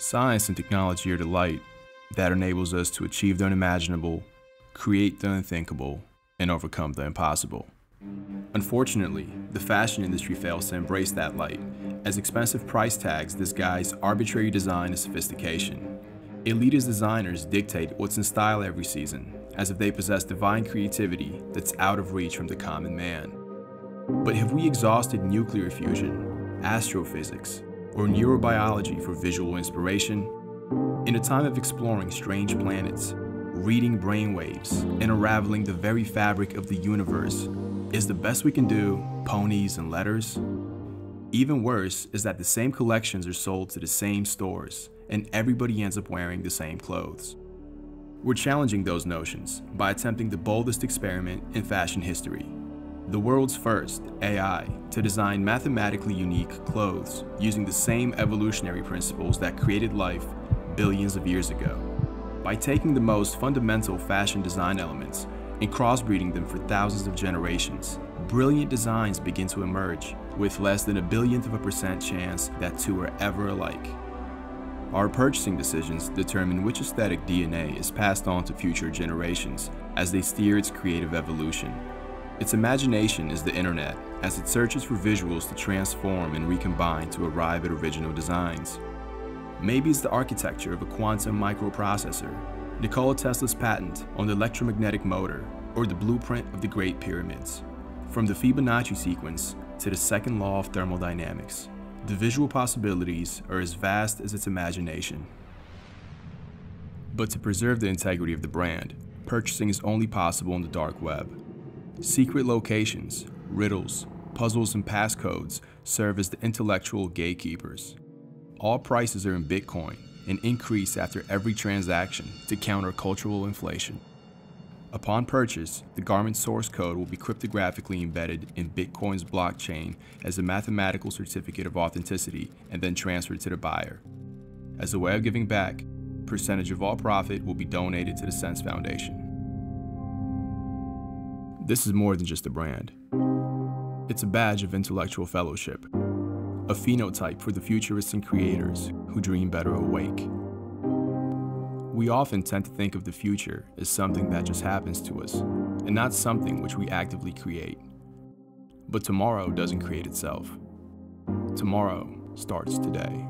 Science and technology are the light that enables us to achieve the unimaginable, create the unthinkable, and overcome the impossible. Unfortunately, the fashion industry fails to embrace that light, as expensive price tags disguise arbitrary design and sophistication. Elitist designers dictate what's in style every season, as if they possess divine creativity that's out of reach from the common man. But have we exhausted nuclear fusion, astrophysics, or neurobiology for visual inspiration? In a time of exploring strange planets, reading brainwaves, and unraveling the very fabric of the universe, is the best we can do ponies and letters? Even worse is that the same collections are sold to the same stores, and everybody ends up wearing the same clothes. We're challenging those notions by attempting the boldest experiment in fashion history, the world's first AI to design mathematically unique clothes using the same evolutionary principles that created life billions of years ago. By taking the most fundamental fashion design elements and crossbreeding them for thousands of generations, brilliant designs begin to emerge with less than 0.1% chance that two are ever alike. Our purchasing decisions determine which aesthetic DNA is passed on to future generations as they steer its creative evolution. Its imagination is the internet as it searches for visuals to transform and recombine to arrive at original designs. Maybe it's the architecture of a quantum microprocessor, Nikola Tesla's patent on the electromagnetic motor, or the blueprint of the Great Pyramids. From the Fibonacci sequence to the second law of thermodynamics, the visual possibilities are as vast as its imagination. But to preserve the integrity of the brand, purchasing is only possible on the dark web. Secret locations, riddles, puzzles, and passcodes serve as the intellectual gatekeepers. All prices are in Bitcoin and increase after every transaction to counter cultural inflation. Upon purchase, the garment source code will be cryptographically embedded in Bitcoin's blockchain as a mathematical certificate of authenticity and then transferred to the buyer. As a way of giving back, a percentage of all profit will be donated to the Sense Foundation. This is more than just a brand. It's a badge of intellectual fellowship, a phenotype for the futurists and creators who dream better awake. We often tend to think of the future as something that just happens to us, and not something which we actively create. But tomorrow doesn't create itself. Tomorrow starts today.